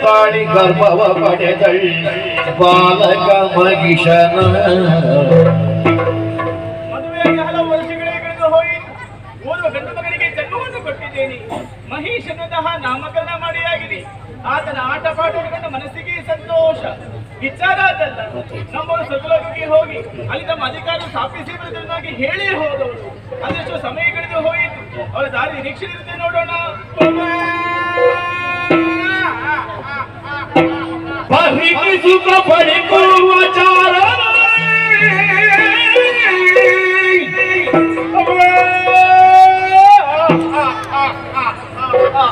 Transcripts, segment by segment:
ತಾಳಿ ಗರ್ಭವ ಪಡೆದಳ್ ಬಾಲಕ ಮಹಿಷನ. ಮದುವೆಯಾಗಿ ಹಲವು ವರ್ಷಗಳೇ ಕಳೆದು ಹೋಯಿತು. ಓರ್ವ ಗಂಡು ಮಗನಿಗೆ ಜನ್ಮವನ್ನು ಕೊಟ್ಟಿದ್ದೇನೆ. ಮಹೇಶ್ ಎನ್ನುವಂತಹ ನಾಮಕರಣ ಮಾಡಿಯಾಗಿದೆ. ಆತನ ಆಟ ಪಾಠಗಳನ್ನು ಮನಸ್ಸಿಗೆ ಸಂತೋಷ. ವಿಚಾರ ಅದಲ್ಲ, ನಮ್ಮವರು ಸ್ವರ್ಗಲೋಕಕ್ಕೆ ಹೋಗಿ ಅಲ್ಲಿ ನಮ್ಮ ಅಧಿಕಾರ ಸ್ಥಾಪಿಸಿ ಬರುವುದನ್ನಾಗಿ ಹೇಳೇ ಹೋದವರು. ಅದೆಷ್ಟು ಸಮಯ ಕಳೆದು ಹೋಯಿತು. ಅವರ ದಾರಿ ನಿರೀಕ್ಷೆ ಇರುತ್ತೆ, ನೋಡೋಣ. ಸುಖ ಪಡಿಕೊಳ್ಳುವ ಚಾರ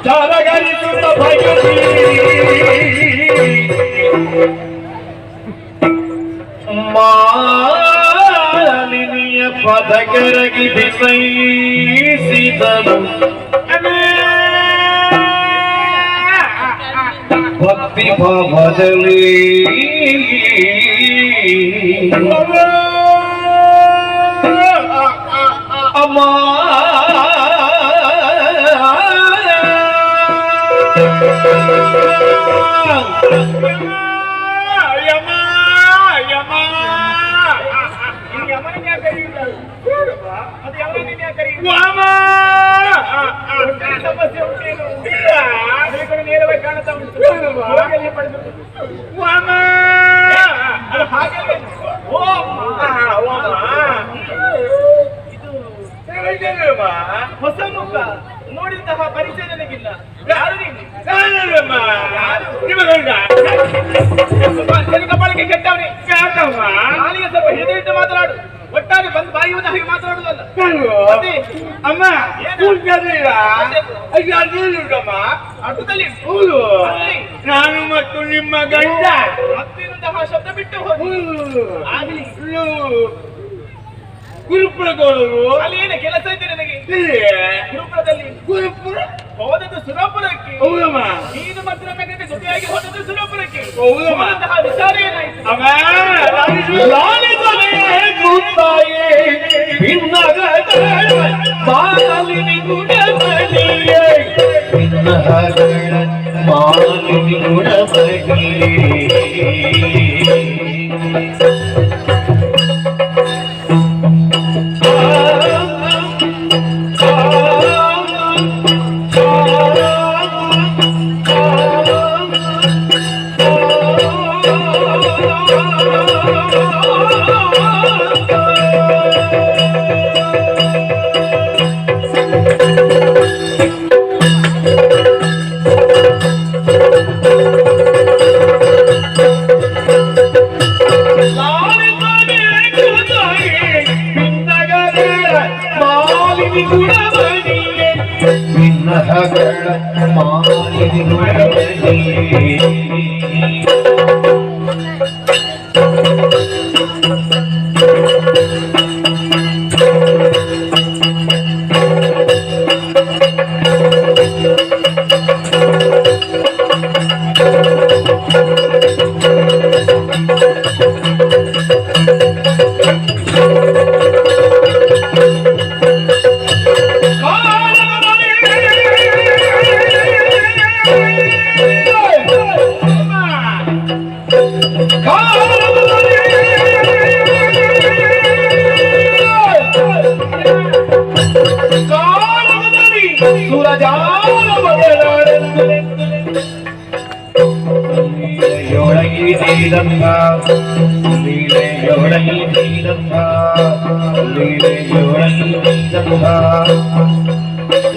ಚಾರಗಳಿಸುತ್ತ ಭಯಸಿ ಮಾಲಿನಿಯ ಪದಕರಗಿ ಬಿಸೈಸಿದನು. ಭಕ್ತಿ ಭಾವದಲ್ಲಿ ಅಮ್ಮ ಸಮಸ್ಯೆ ಉಂಟೇನು? ನೇರವಾಗಿ ಕಾಣುತ್ತಾ ಉಂಟು. ಇದು ಹೊಸ ಮುಖ, ನೋಡಿದಂತಹ ಪರಿಚಯ ನನಗಿಲ್ಲ. ಯಾರು ನೀನು? ಕಪಾಳಕ್ಕೆ ಕೆಟ್ಟವನೇ. ನಾಲಿಗೆ ಸ್ವಲ್ಪ ಹಿಡಿದಿಟ್ಟು ಮಾತನಾಡು. ಒಟ್ಟಾರೆ ಬಂದು ಬಾಯಿಯುವುದು ಹಾಗೆ ಮಾತನಾಡುದಲ್ಲ. ಅಮ್ಮ ಅರ್ಥದಲ್ಲಿ ನಾನು ಮತ್ತು ನಿಮ್ಮ ಗಂಡ ಮತ್ತಿರುವಂತಹ ಶಬ್ದ ಬಿಟ್ಟು ಹೋಗಿ ಆಗ್ಲಿ. ಗುರುಪುರದವರು ಅಲ್ಲಿ ಏನು ಕೆಲಸ ಇದೆ ನನಗೆ? ಗುರುಪುರದಲ್ಲಿ ಗುರುಪುರ ಹೋದದ್ದು ಸುರಪುರಕ್ಕೆ. ಹೌದಮ್ಮ. ನೀನು ಮತ್ತು ನನ್ನ ಗಂಟೆ ಜೊತೆಯಾಗಿ ಹೋದದ್ದು ಸುರಪುರಕ್ಕೆ. ಹೌದಮ್ಮ. ಅಂತಹ ವಿಚಾರ ಏನಾಯ್ತು? ಮಾಲಿನಿ ಗುಣಮಣಿಯೇ ಮಾಲಿನಿ ಗುಣಮಣಿಯೇ ಮಾಲಿನಿ ಗುಣಮಣಿಯೇ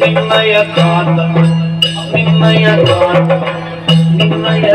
ನಿನ್ನಯ ಕಾಂತ ನಿನ್ನಯ ಕಾಂತ ನಿನ್ನಯ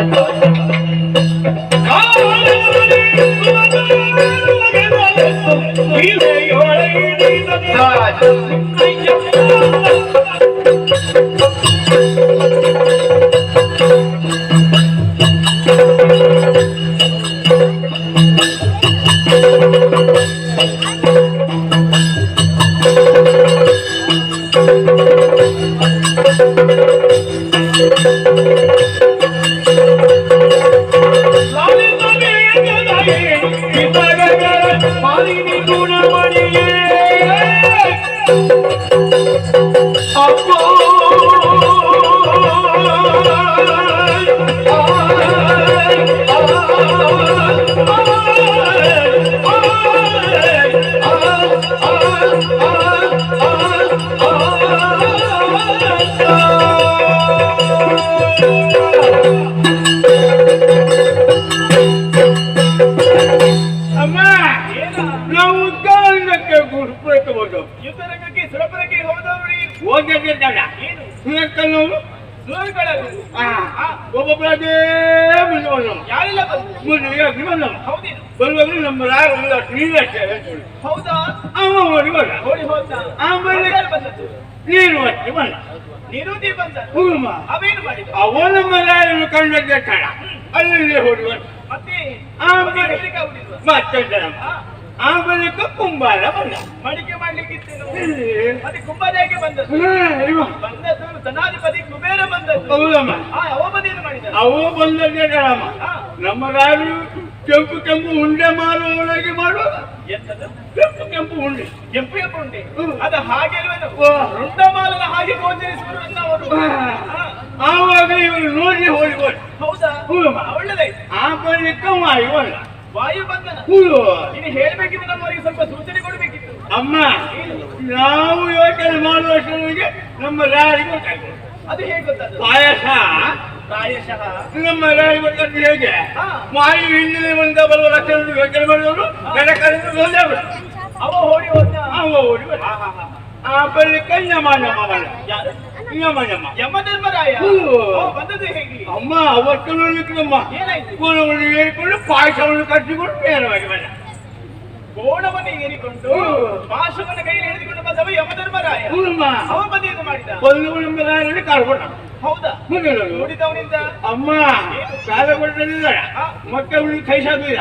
ಅಪ್ಪೋ ಓದೋರಿ ಓದಿದ್ದಾಳ ಏನು ಸುರಕ್ಕನವರು ಸುರಗಳನ್ನು ಒಬ್ಬೊಬ್ಬರದೇ ಮುಂದೆ ಯಾರೆಲ್ಲ ಬಂದು ಮುಂದೆ ಹೌದೇನು ಬರುವಾಗಲೂ ನಮ್ಮ ರಾಗ ಒಂದು ನೀರಷ್ಟೇ ಹೌದಾ ಅವ ಓಡಿ ಬಂದ ಓಡಿ ಹೋದ ಆಮೇಲೆ ಯಾರು ಬಂದದ್ದು ನೀರು ಅಷ್ಟೇ ಬಂದ ನಿರುದಿ ಬಂದ ಹುಡುಮ ಅವೇನು ಮಾಡಿದ ಅವ ನಮ್ಮ ರಾಯನು ಕಂಡದ್ದೇ ತಡ ಅಲ್ಲೇ ಓಡಿ ಬಂದ ಮತ್ತೆ ಆಮೇಲೆ ಮಡಿಕೆ ಆಗುದಿಲ್ವಾ? ಮತ್ತೆ ಆಮೇಲೆ ಕುಂಬಾರ ಬಂದ ಮಡಿಕೆ ಮಾಡ್ಲಿಕ್ಕಿತ್ತೇನು ಇಲ್ಲಿ. ಮತ್ತೆ ಕುಂಭದೇಗೆ ಬಂದದ್ದು ಬಂದದ್ದು ಧನಾಧಿಪತಿ ಕುಬೇರ ಬಂದದ್ದು ಹೌದಮ್ಮ ಅವ ಬಂದೇನು ಮಾಡಿದ ಅವು ಬಂದದ್ದೇ ತಡಮ್ಮ ನಮ್ಮ ರಾಯರು ಕೆಂಪು ಕೆಂಪು ಉಂಡೆ ಮಾರುವವರೆಗೆ ಮಾಡುವ ಎಂತದ್ದು ಕೆಂಪು ಕೆಂಪು ಉಂಡೆ ಕೆಂಪು ಕೆಂಪು ಉಂಡೆ ಹ್ಮ್. ಅದು ಹಾಗೆ ಅಲ್ವೇನು? ಓ. ರುಂಡಮಾಲನ ಹಾಗೆ ಗೋಚರಿಸುವರು ಅವರು ಆವಾಗ ಇವರು ನೋಡಿ ಹೋಗಿ ಹೋಗಿ ಹೌದಾ ಹೌದಮ್ಮ ಒಳ್ಳೆದಾಯ್ತು ಆ ಬಳಿಕ ಮಾರಿ ಬಂದ ವಾಯು ಬಂದನ ಹೌದು ಇನ್ನು ಹೇಳ್ಬೇಕಿತ್ತು ನಮ್ಮವರಿಗೆ ಸ್ವಲ್ಪ ಸೂಚನೆ ಕೊಡ್ಬೇಕಿತ್ತು ಅಮ್ಮ ನಾವು ಯೋಚನೆ ಮಾಡುವಷ್ಟರಿಗೆ ನಮ್ಮ ರಾಯರಿಗೆ ಗೊತ್ತಾಗ್ತದೆ ಅದು ಹೇಗೆ ಗೊತ್ತದು ಪಾಯಸ ಪ್ರಾಯಶಃ ನಮ್ಮ ರಾಯರಿಗೆ ಗೊತ್ತಾಗ್ತದೆ ಹೇಗೆ ಹಾ. ವಾಯು ಹಿಂದಿನ ಬಂದ ಬರುವ ಲಕ್ಷಣ ಯೋಚನೆ ಮಾಡಿದವರು ಕರೆದು ಒಂದೇ ಬಿಟ್ಟು ಅವ ಓಡಿ ಹೋದ ಅವ ಓಡಿ ಬಂದ. ಆ ಬಳಿಕ ಯಮ ಯಮ ಬಂದ ಯಾರು ಯಮ ಯಮ ಯಮಧರ್ಮರಾಯ ಹೌದು. ಅವ ಬಂದದ್ದು ಹೇಗೆ ಅಮ್ಮ ಅವತ್ತು ನೋಡಿದ್ರಮ್ಮ ಏನಾಯ್ತು ಕೋಣವನ್ನು ಏರಿಕೊಂಡು ಪಾಯಸವನ್ನು ಕಟ್ಟಿಕೊಂಡು ನೇರವಾಗಿ ಬಂದ ಕೋಣವನ್ನು ಏರಿಕೊಂಡು ಪಾಶವನ್ನು ಕೈಯಲ್ಲಿ ಹಿಡಿದುಕೊಂಡು ಬಂದವ ಯಮಧರ್ಮರಾಯ ಹೌದಮ್ಮ ಅವ ಬಂದೇನು ಮಾಡಿದ ಒಂದು ನಮ್ಮ ರಾಯರಲ್ಲಿ ಕಳ್ಕೊಂಡ ಹೌದಾ ಮುಂದೆ ನೋಡಿದವನಿಂದ ಅಮ್ಮ ಕಾಲ ಕೊಟ್ಟಿಲ್ಲ ಮತ್ತೆ ಅವಳಿಗೆ ಕೈ ಸಾಕಿಲ್ಲ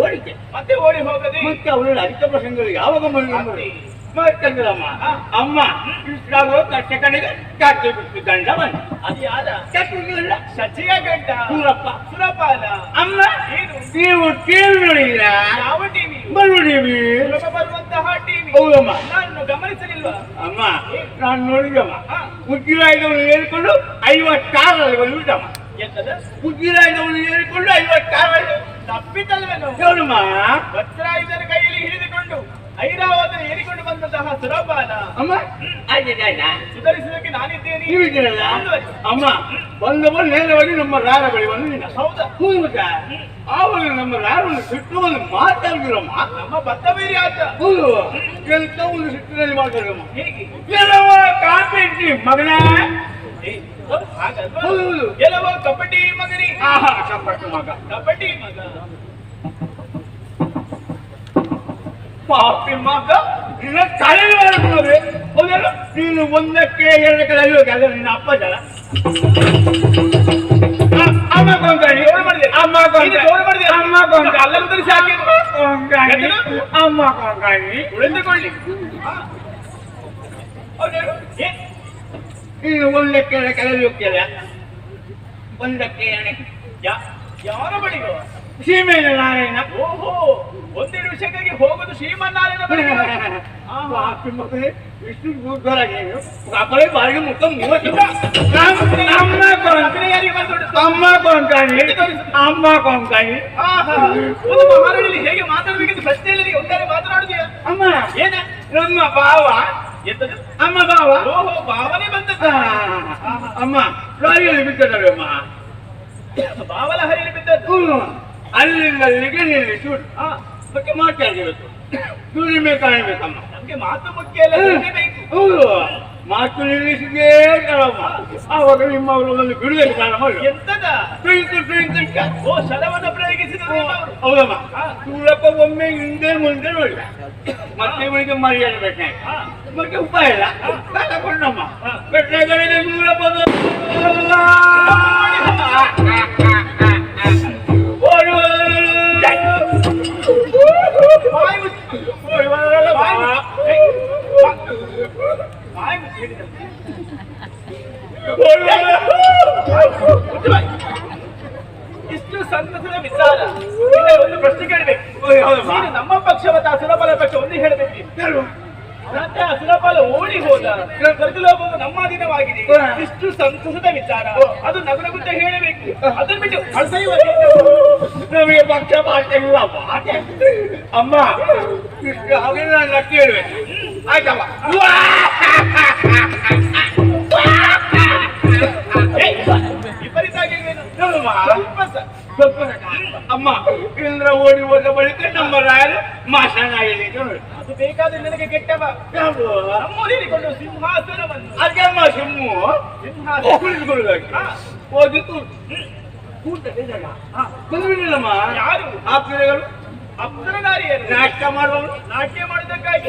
ಓಡಿಕೆ ಮತ್ತೆ ಓಡಿ ಹೋಗದೆ ಮತ್ತೆ ಅವಳು ಅಧಿಕ ಪ್ರಸಂಗಗಳು ಯಾವಾಗ ಮತ್ತೆ? ಮತ್ತಂದ್ರಮ್ಮ ಅಮ್ಮ ಇಷ್ಟಾಗೋ ಕಷ್ಟ ಕಡೆಗೆ ಕಾಕಿ ಬಿಟ್ಟು ಗಂಡ ಬಂದ ಅದು ಯಾರ ಕಟ್ಟಿಲ್ಲ ಸಚಿಯ ಗಂಡ ಸೂರಪ್ಪ ಸುರಪಾಲ ಅಮ್ಮ ಏನು ನೀವು ಟಿವಿ ನೋಡಿಲ್ಲ ಯಾವ ಟಿವಿ ಬರು ಟಿವಿ ಸುಲಭ ಬರುವಂತಹ ಟಿವಿ ಹೌದಮ್ಮ ನಾನು ಗಮನಿಸಲಿಲ್ವಾ ಅಮ್ಮ ನಾನು ನೋಡಿದಮ್ಮ ಹಾ. ಉಜ್ಜಿರಾಯದವನು ಏರಿಕೊಂಡು 56 ಬಂದ್ಬಿಟ್ಟಮ್ಮ ಎಂತದ ಉಜ್ಜಿರಾಯದವನು ಏರಿಕೊಂಡು 56 ತಪ್ಪಿತಲ್ವೇನು ನೋಡಮ್ಮ ವಜ್ರಾಯುಧನ ಕೈಯಲ್ಲಿ ಹಿಡಿದುಕೊಂಡು ಐರಾವತನ ಏರಿಕೊಂಡು ಬಂದಂತಹ ಸುರಪಾಲ ಅಮ್ಮ ಆಯ್ತಾ ಸುಧಾರಿಸುವುದಕ್ಕೆ ನಾನಿದ್ದೇನೆ ನೀವಿದ್ದೀರಲ್ಲ ಮುಂದುವರಿ. ಅಮ್ಮ ಬಂದವರು ನೇರವಾಗಿ ನಮ್ಮ ರಾರ ಬಳಿ ಬಂದು ನಿನ್ನ ಹೌದಾ ಹೌದಾ ಆವಾಗ ನಮ್ಮ ರಾರನ್ನು ಸಿಟ್ಟು ಒಂದು ಮಾತಾಡಿದ್ರಮ್ಮ ನಮ್ಮ ಬದ್ಧವೀರಿ ಆತ ಹೌದು ಎಂತ ಒಂದು ಸಿಟ್ಟಿನಲ್ಲಿ ಮಾತಾಡಿದಮ್ಮ ಹೇಗೆ ಕೆಲವ ಕಾಪಿ ಮಗನ ಏ, ಹಾಗಲ್ವಾ? ಹೌದು. ಕೆಲವ ಕಬಡ್ಡಿ ಮಗನಿ ಆಹಾ ಕಪ್ಪಟ್ಟು ಮಗ ಕಬಡ್ಡಿ ಮಗ ಪಾಪಿ ಮಗ ನಿನ್ನ ತಲೆಗೆ ಬರುತ್ತದೆ ಹೌದಲ್ಲ ನೀನು ಒಂದಕ್ಕೆ ಎರಡಕ್ಕೆ ಅಲ್ಲಿಗೆ ಅಲ್ಲ ನಿನ್ನ ಅಪ್ಪ ಜನ ಅಮ್ಮ ಕೊಂಕಣಿ ಅಮ್ಮ ಕೊಂಕಣಿ ಅಮ್ಮ ಕೊಂಕಣಿ ಅಲ್ಲಂತೂ ಸಾಕಿ ಕೊಂಕಣಿ ಅಮ್ಮ ಕೊಂಕಣಿ ಉಳಿದುಕೊಳ್ಳಿ ಹೌದೇನು? ಏ, ನೀನು ಒಂದಕ್ಕೆ ಎರಡಕ್ಕೆ ಅಲ್ಲಿಗೆ ಹೋಗ್ತೀಯಲ್ಲ ಒಂದಕ್ಕೆ ಎರಡಕ್ಕೆ ಯಾರ ಬಳಿಗೋ ಸೀಮೆಯ ನಾರಾಯಣ ಓಹೋ ಒಂದೆರಡು ವಿಷಯಕ್ಕಾಗಿ ಹೋಗೋದು ಶ್ರೀಮನ್ನಾರಾಯಣ ಬಳಿಗೆ. ಪಾಪಿ ಮಗನೇ ಇಷ್ಟು ದೂರವಾಗಿ ಅಪ್ಪಳೆ ಬಾರಿಗೆ ಮುಖ ಮೂವತ್ತು ಅಮ್ಮ ಕೊಂಕಣಿ ಯಾರಿಗೆ ಬಂದೋಡು? ಅಮ್ಮ ಕೊಂಕಣಿ ಅಮ್ಮ ಕೊಂಕಣಿ ಆಹಾ, ಒಂದು ಮಹಾರಾಣಿಯಲ್ಲಿ ಹೇಗೆ ಮಾತಾಡಬೇಕೆಂದು ಪ್ರಶ್ನೆಯಲ್ಲಿ ಒಂದರೆ ಮಾತನಾಡುದೀಯ ಅಮ್ಮ ಏನ ನಮ್ಮ ಭಾವ ಎಂತದು ಅಮ್ಮ ಭಾವ ಓಹೋ ಭಾವನೆ ಬಂದದ್ದು ಅಮ್ಮ ರಾಯಿಯಲ್ಲಿ ಬಿದ್ದದಲ್ಲಮ್ಮ ಭಾವಲ ಹರಿಯಲ್ಲಿ ಬಿದ್ದದ್ದು ಅಲ್ಲಿಂದ ಅಲ್ಲಿಗೆ ನಿಲ್ಲಿಸು ಬಗ್ಗೆ ಮಾತಾಡಬೇಕು ದುಡಿಮೆ ಕಾಣಬೇಕಮ್ಮ ನಮ್ಗೆ ಮಾತು ಮುಖ್ಯ ಅಲ್ಲ ದುಡಿಮೆ ಬೇಕು. ಹೌದು ಮಾತು ನಿಲ್ಲಿಸಿದೇ ಕಣಮ್ಮ ಆವಾಗ ನಿಮ್ಮವರು ಒಂದು ಬಿಡುಗಡೆ ಕಾಣಮ್ಮ ಎಂತದ ಟ್ವಿಂಕಲ್ ಓ ಶರವನ್ನ ಪ್ರಯೋಗಿಸಿದ್ರು ನಿಮ್ಮವರು. ಹೌದಮ್ಮ ಹಾ. ಸೂರಪ್ಪ ಒಮ್ಮೆ ಹಿಂದೆ ಮುಂದೆ ನೋಡಿ ಮತ್ತೆ ಇವಳಿಗೆ ಮರ್ಯಾದೆ ಬೇಕಾಯ್ತು ಹಾ. ಮತ್ತೆ ಉಪಾಯ ಇಲ್ಲ ತಗೊಂಡಮ್ಮ ಬೆಟ್ಟಗಳಿಗೆ ಸೂರಪ್ಪ ಬಾಯಿ ಮುಚ್ಚಿ. ಬಾಯಿ ಮುಚ್ಚಿ. ಏಯ್, ಬಾಯಿ ಮುಚ್ಚಿ ಹೇಳಿದ. ಮುಚ್ಚು ಬಾಯಿ. ಇಷ್ಟು ಸಂತಸದ ವಿಚಾರ ನಿನ್ನೆ ಒಂದು ಪ್ರಶ್ನೆ ಕೇಳಬೇಕು ನೀನು ನಮ್ಮ ಪಕ್ಷ ಮತ್ತು ಅಸುರಪಾಲ ಪಕ್ಷ ಒಂದು ಹೇಳಬೇಕು ಮತ್ತೆ ಅಸುರಪಾಲ ಓಡಿ ಹೋದ ಸ್ವರ್ಗಲೋಕವು ನಮ್ಮ ಅಧೀನವಾಗಿದೆ ಇಷ್ಟು ಸಂತಸದ ವಿಚಾರ ಅದು ನಗುನಗುತ್ತ ಹೇಳಬೇಕು ಅದನ್ನ ಬಿಟ್ಟು ಅಸಹ್ಯ ನಮಗೆ ಪಕ್ಷ ಮಾಡ್ತಿಲ್ಲ ಅಮ್ಮ ಇಷ್ಟು ಹಾಗೆ ನಾನು ಕೇಳಬೇಕು ಆಯ್ತಮ್ಮ ವಿಪರೀತ ಆಗಿಲ್ವೇನು ನೋಡಮ್ಮ ಸ್ವಲ್ಪ ಸ್ವಲ್ಪ ಅಮ್ಮ ಇಂದ್ರ ಓಡಿ ಹೋದ ಬಳಿಕ ನಮ್ಮ ರಾಯರು ಮಾಸಾನ ಹೇಳಿದ್ರು. ಅದು ಬೇಕಾದ್ರೆ ನನಗೆ ಕೆಟ್ಟವ. ಯಾವುದು? ನಮ್ಮೂರಿಕೊಂಡು ಸಿಂಹಾಸನವನ್ನು. ಅದಮ್ಮ ಸುಮ್ಮು ಸಿಂಹಾಸನ ಕುಳಿತುಕೊಳ್ಳುವುದಕ್ಕೆ ಹಾ. ಹೋಗಿತ್ತು. ಕೂತಲ್ಲಿದ್ದಲ್ಲ ಬಂದ್ಬಿಡಲಮ್ಮ. ಯಾರು? ಆಪ್ತರೆಗಳು ಅಪ್ಸರನಾರಿಯರು ನಾಟಕ ಮಾಡುವವರು ನಾಟ್ಯ ಮಾಡುವುದಕ್ಕಾಗಿ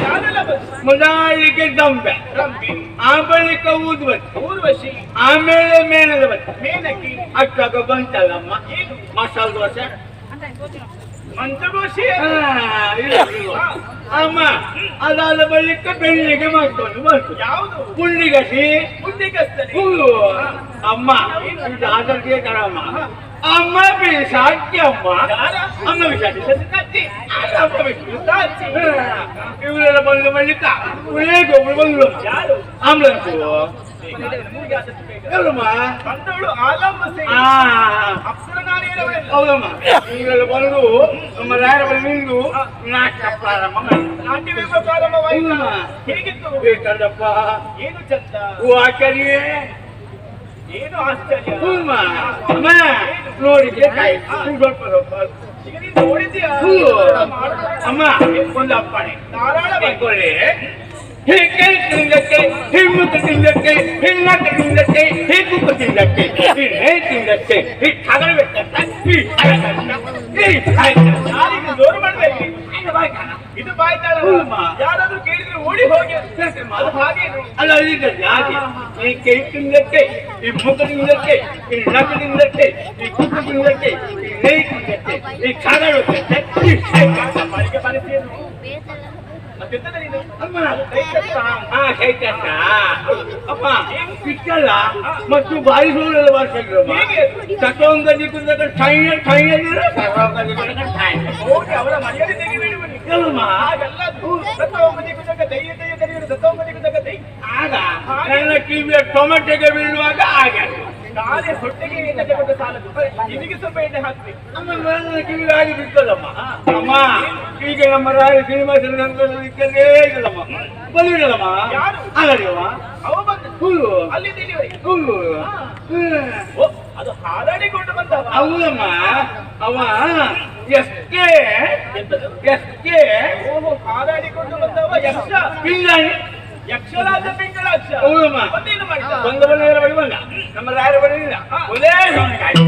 ಯಾರೆಲ್ಲ ಬಂತು? ಮೊದಲಿಗೆ ದಂಬೆ, ರಂಬಿ, ಆ ಬಳಿಕ ಊದುಬತ್ತಿ, ಊರ್ವಶಿ, ಆಮೇಲೆ ಮೇಣದ ಬತ್ತಿ. ಮೇನಕಿ, ಅಷ್ಟಾಗ ಬಂತಲ್ಲಮ್ಮ ಏನು ಮಸಾಲ ದೋಸೆ. ಮಂಚಗೋಶಿ. ಅಮ್ಮ ಅದಾದ ಬಳಿಕ ಬೆಳ್ಳಿಗೆ ಮಾಡ್ಕೊಂಡು ಬಂತು. ಯಾವುದು? ಪುಂಡಿಗಸಿ ಮುಂದಿಗಸ್ತನೆ. ಹೂವು. ಅಮ್ಮ ಇದು ಆದರ್ಗೆ ಕರಮ್ಮ. ಅಮ್ಮ ಸಾಧ್ಯ ಅಮ್ಮ. ಯಾರ? ಅಮ್ಮ ವಿಷಾದಿ ಕತ್ತಿ. ಅಮ್ಮ ಬಿಟ್ಟು ಸಾಚಿ. ಇವರೆಲ್ಲ ಬಂದ ಬಳಿಕ ಒಳ್ಳೆಗೊಬ್ಬರು ಬಂದ್ರು. ಯಾರು? ಆಂಬುಲೆನ್ಸ್ ನಿಮಗೆ ಆದಷ್ಟು ಬೇಗ. ಎಲ್ಲಮ್ಮ ಬಂದವಳು ಆಲಂಬಸೆ. ಆ ಅಪ್ಸರನಾರಿಯರವಳೆಲ್ಲ. ಹೌದಮ್ಮ. ಇವರೆಲ್ಲ ಬಂದು ನಮ್ಮ ರಾಯರ ಬಳಿ ನಿಂದು ನಾಟಕ ಪ್ರಾರಂಭ ಮಾಡಿದ್ರು. ನಾಟ್ಯವೆಂಬ ಪ್ರಾರಂಭವಾಯಿತು. ಹೌದಮ್ಮ. ಹೇಗಿತ್ತು? ಬೇಕಲ್ಲಪ್ಪ ಏನು ಚಂದ, ಹೂ ಆಚಾರ್ಯೇ. ಏನು ಆಶ್ಚರ್ಯ. ಹೂಮ್ಮ ಅಮ್ಮ ನೋಡಿದ್ದೆ ಕಾಯಿ ಸ್ವಲ್ಪ ಸ್ವಲ್ಪ. ಈಗ ನೀನು ನೋಡಿದ್ಯಾ? ಹೂ. ಮಾಡುವ ಅಮ್ಮ ಒಂದು ಅಪ್ಪಣೆ ಧಾರಾಳವಾಗಿ. ಕೊಳ್ಳಿ. ಹೀಗೆ ತಿಂದಕ್ಕೆ ಹಿಮ್ಮತ್ತು ತಿಂದಕ್ಕೆ ಹಿನ್ನಕ್ಕ ತಿಂದಕ್ಕೆ ಹೀಗುಕ್ಕ ತಿಂದಕ್ಕೆ ಹೀಗೆ ತಿಂದಕ್ಕೆ ಹೀಗೆ ತಗಲ್ಬೇಕಂತ ಯಾರಿಗೆ ಜೋರು ಮಾಡ್ಬೇಕು? ಇದು ಬಾಯ್ತಾಳ. ಹೂಮ್ಮ. ಯಾರಾದ್ರೂ ಕೇಳಿದ್ರೆ ಓಡಿ ಹೋಗಿ ಅದು ಹಾಗೇನು? ಅಲ್ಲ ಅಲ್ಲಿದ್ದ ಹಾಗೆ ಈ ಕೈ ತಿಂದಕ್ಕೆ ಈ ಮುಖ ತಿಂದಕ್ಕೆ ಈ ನಕ್ಕ ತಿಂದಕ್ಕೆ ಈ ಕುಕ್ಕ ತಿಂದಕ್ಕೆ ಈ ನೈ ತಿಂದಕ್ಕೆ ಈ ತಗಲ್ಬೇಕಂತೆ ಬಾಳಿಗೆ ಪರಿಚಯನು ಮತ್ತೆಂತದ ನೀನು? ಅಮ್ಮ ದೈತ್ಯಸ್ಥ. ಶೈತ್ಯಸ್ಥ ಅಮ್ಮ ಇಷ್ಟಲ್ಲ ಮತ್ತು ಬಾಯಿ ಸೋಳೆಲ್ಲ ಬರ್ಸಿದ್ರಮ್ಮ. ಹೇಗೆ? ಸತ್ತೋಂಗದಿ ಕುಂದಕ್ಕೆ ಠೈನ ಠೈನ ಸರ್ವಂಗದಿ ಕುಂದಕ್ಕೆ ಠೈನ. ಹೋಗಿ ಅವರ ಮರ್ಯಾದೆ ತೆಗಿಬೇಡಿ ಬನ್ನಿ. ಎಲ್ಲಮ್ಮ ಹಾಗೆಲ್ಲ ಸತ್ತೋಮದಿ ಕುತಕ ದಯ್ಯ ದಯ್ಯ ಕರೆಯುವುದು ಸತ್ತೋಮದಿ ಕುತಕ ದೈ. ಆಗ ನನ್ನ ಕಿವಿಯ ಟೊಮೆಟೊಗೆ ಬೀಳುವಾಗ ಹಾಗೆ ಕಾಲೇ ಹೊಟ್ಟೆಗೆ ಎಣ್ಣೆ ಕೊಟ್ಟು ಸಾಲದು. ಇದಕ್ಕೆ ಸ್ವಲ್ಪ ಎಣ್ಣೆ ಹಾಕ್ಬೇಕು. ಅಮ್ಮ ನನ್ನ ಕಿವಿಗೆ ಆಗಿ ಬಿಟ್ಟದಮ್ಮ. ಅಮ್ಮ ಈಗ ನಮ್ಮ ರಾಯ ಶ್ರೀನಿವಾಸನಿದ್ದಲ್ಲೇ ಇಲ್ಲಮ್ಮ ಬಂದಿಲ್ಲಮ್ಮ. ಯಾರು? ಆಗಲಿಯಮ್ಮ ಅವ ಬಂದ ಹುಲ್ಲು ಅಲ್ಲಿ ತಿಳಿವರಿ. ಹುಲ್ಲು ಓ, ಅದು ಹಾರಾಡಿಕೊಂಡು ಬಂದವ. ಹೌದಮ್ಮ. ಅವ ಎಷ್ಟೇ ಎಂತದು? ಎಷ್ಟೇ ಓಹೋ, ಹಾರಾಡಿಕೊಂಡು ಬಂದವ ಯಕ್ಷ. ಪಿಂಗಾಣಿ ಯಕ್ಷರಾಜ ಪಿಂಗಳಾಕ್ಷ. ಹೌದಮ್ಮ. ಮತ್ತೇನು ಮಾಡಿದ? ಬಂದ ಬಣ್ಣದ ಬಳಿ ಬಂದ ನಮ್ಮ ರಾಯರ ಬಳಿಯಿಲ್ಲ ಒಂದೇ ಸೌಂಡ್ಗಾಯಿ.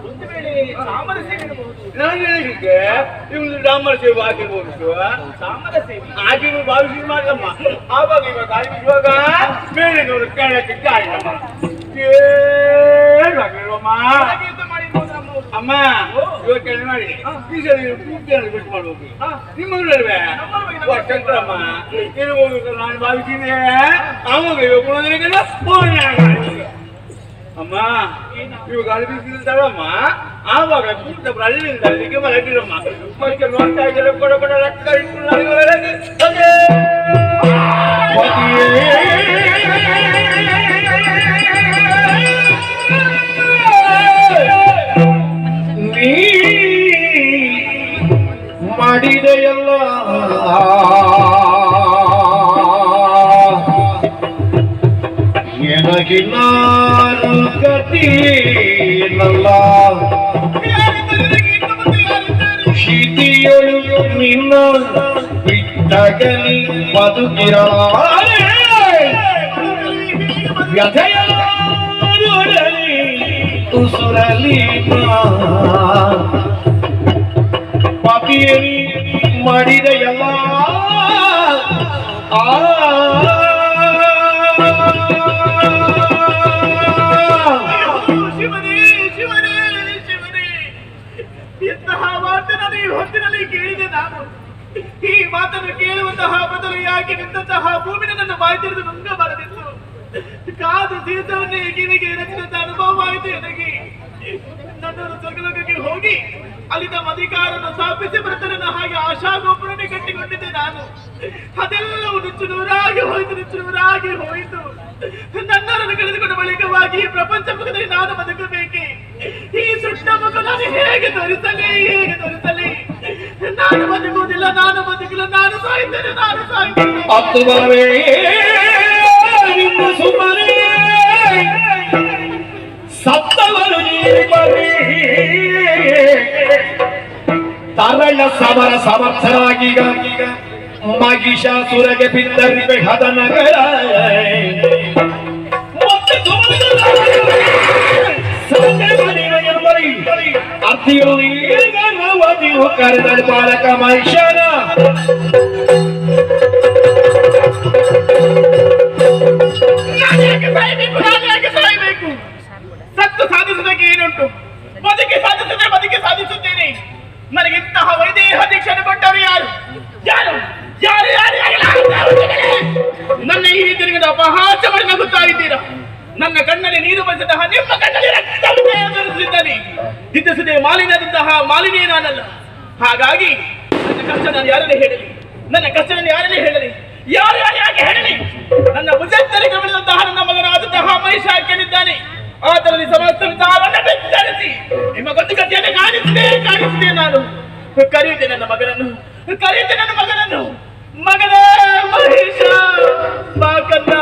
ಒಂದು ವೇಳೆ ಸಾಮರ ಸೇವೆ ಇರಬಹುದು. ನಾನು ಹೇಳಿದ್ದೆ ಇವನು ಡಾಂಬರ ಸೇವೆ ಆಗಿರ್ಬೋದು. ಸಾಮರ ಸೇವೆ ಆಗಿರು ಭಾವಿಸಿ ಮಾಡಮ್ಮ. ಆವಾಗ ಇವಾಗ ಇವಾಗ ಮೇಲಿನವರು ಕೇಳಕ್ಕೆ ಕಾರಣಮ್ಮ ಕೇಳಮ್ಮ. ಯುದ್ಧ ಮಾಡಿರ್ಬೋದು ನಮ್ಮವರು. ಅಮ್ಮ ಇವಾಗ ಕೆಲಸ ಮಾಡಿ ಈ ಸಲ ಪೂರ್ತಿಯನ್ನು ಬಿಟ್ಟು ಮಾಡ್ಬೋದು. ನಿಮ್ಮಲ್ವೇ ವರ್ಷಂತ್ರಮ್ಮ ಇರ್ಬೋದು ನಾನು ಭಾವಿಸಿದೆ. ಆವಾಗ ಇವಾಗ ಕುಣೋದ್ರಿಗೆಲ್ಲ ಅಮ್ಮ ಇವಾಗ ಅಳಿಸಿದ್ದಾಳಮ್ಮ. ಆವಾಗ ಕೂತಬ್ರು ಅಲ್ಲಿಂದ ಅಲ್ಲಿಗೆ ಮಲಗಿರಮ್ಮ. ಮತ್ತೆ ನೋಡ್ತಾ ಇದ್ದಾರೆ ಕೊಡ ಕೊಡ ರಕ್ತ ಇಟ್ಕೊಂಡು ನೀ ಮಾಡಿದೆಯಲ್ಲ ಎನಗಿಲ್ಲಾರು ಗತಿಯಲ್ಲ ಶಿತಿಯಳು ನಿನ್ನ ಬಿಟ್ಟಗಲಿ ಬದುಕಿರಲಾರೆ ವ್ಯಥೆಯಲಿ ಉಸುರಲಿ ಪಾಪಿಯರಿ ಮಾಡಿದೆಯಲ್ಲ ಆ ಶಿವನೇ ಶಿವನೇ ಶಿವನೇ, ಎಂತಹ ಮಾತನ್ನು ಈ ಹೊತ್ತಿನಲ್ಲಿ ಕೇಳಿದೆ ನಾನು. ಈ ಮಾತನ್ನು ಕೇಳುವಂತಹ ಬದಲು ಯಾಕೆ ನಿಂತಹ ಭೂಮಿನ ನನ್ನ ಬಾಯಿ ತೆರೆದು ನುಂಗಬಾರದಿತ್ತು. ಕಾದು ತೀರ್ಥವನ್ನೇ ಕಿವಿಗೆ ರಚಿಸಿದ ಅನುಭವವಾಯಿತು ನನಗೆ. ನನ್ನನ್ನು ಸ್ವರ್ಗಲೋಕಕ್ಕೆ ಹೋಗಿ ಅಲ್ಲಿ ತಮ್ಮ ಅಧಿಕಾರವನ್ನು ಸ್ಥಾಪಿಸಿ ಬರುತ್ತನ್ನ ಹಾಗೆ ಆಶಾಗೋಪುರನೇ ಕಟ್ಟಿಕೊಂಡಿದ್ದೆ ನಾನು. ಅದೆಲ್ಲವೂ ನುಚ್ಚು ನೂರಾಗಿ ಹೋಯಿತು, ನುಚ್ಚು ನೂರಾಗಿ ಹೋಯಿತು. ನನ್ನನ್ನು ಕಳೆದುಕೊಂಡ ಬಳಿಕವಾಗಿ ಪ್ರಪಂಚ ಮುಖದಲ್ಲಿ ನಾನು ಬದುಕಬೇಕೆ? ಈ ಸುಟ್ಟ ಮುಖ ನಾನು ಹೇಗೆ ತೋರಿಸಲಿ, ಹೇಗೆ ತೋರಿಸಲಿ? ನಾನು ಬದುಕುವುದಿಲ್ಲ, ನಾನು ಬದುಕಿಲ್ಲ, ನಾನು ಸಾಯ್ತೇನೆ, ನಾನು ಸಾಯ್ತೇನೆ. ಹತ್ತು ಬರವೇ ಸುಮ್ಮನೆ ಸತ್ತವರು ನೀ ಬರೀ ತರಳ ಸಮರ ಸಮರ್ಥರಾಗೀಗ ಮಹಿಷಾಸುರಗೆ ಬಿದ್ದರಿವೆ ಹದ ನಗರ ಅತಿಯು ಈಗ ನವದಿಯು ಕರೆದಳು ಬಾಲಕ ಮಹಿಷನ ಸಾಯಬೇಕು ಸತ್ತು ಸಾಧಿಸೋದಕ್ಕೆ ಏನುಂಟು ಬದುಕಿ ಸಾಧಿಸಿದ್ರೆ ಬದುಕಿ ಸಾಧಿಸುತ್ತೇನೆ ನನಗಿಂತಹ ವೈದೇಹ ದೀಕ್ಷೆಯನ್ನು ಕೊಟ್ಟವರು ಯಾರು ಯಾರು ಯಾರು ಯಾರು ನನ್ನ ಈ ತಿರುಗಿದ ಅಪಹಾಸ ಮಾಡಿ ನಗುತ್ತಾ ಇದ್ದೀರಾ ನನ್ನ ಕಣ್ಣಲ್ಲಿ ನೀರು ಬಸಿದಂತಹ ನಿಮ್ಮ ಕಣ್ಣಲ್ಲಿ ರಕ್ತವಿದ್ದಾನೆ ದಿದ್ದಿಸದೆ ಮಾಲಿನ್ಯದಂತಹ ಮಾಲಿನ್ಯ ನಾನಲ್ಲ ಹಾಗಾಗಿ ನನ್ನ ಕಷ್ಟ ನಾನು ಯಾರನ್ನೇ ಹೇಳಲಿ ನನ್ನ ಕಷ್ಟವನ್ನು ಯಾರನ್ನೇ ಹೇಳಲಿ ಯಾರು ಯಾರು ಯಾಕೆ ಹೇಳಲಿ ನನ್ನ ಭುಜತ್ತಲ್ಲಿ ಗಮನಿಸಿದಂತಹ ನನ್ನ ಮಗನಾದಂತಹ ಮಹಿಷ ಕೇಳಿದ್ದಾನೆ ಆತನಲ್ಲಿ ಸಮಸ್ತ ವಿಚಾರವನ್ನು ಬೆಚ್ಚರಿಸಿ ನಿಮ್ಮ ಗತಿಗತಿಯನ್ನು ಕಾಣಿಸಿದೆ ನಾನು ಕರೆಯುತ್ತೆ ನನ್ನ ಮಗನನ್ನು ಮಗನೇ ಮಹೇಶ ಬಾ ಕನ್ನ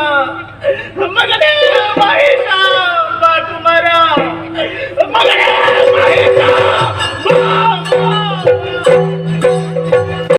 ಮಗನೇ ಮಹೇಶ ಬಾ ಕುಮಾರ ಮಗನೇ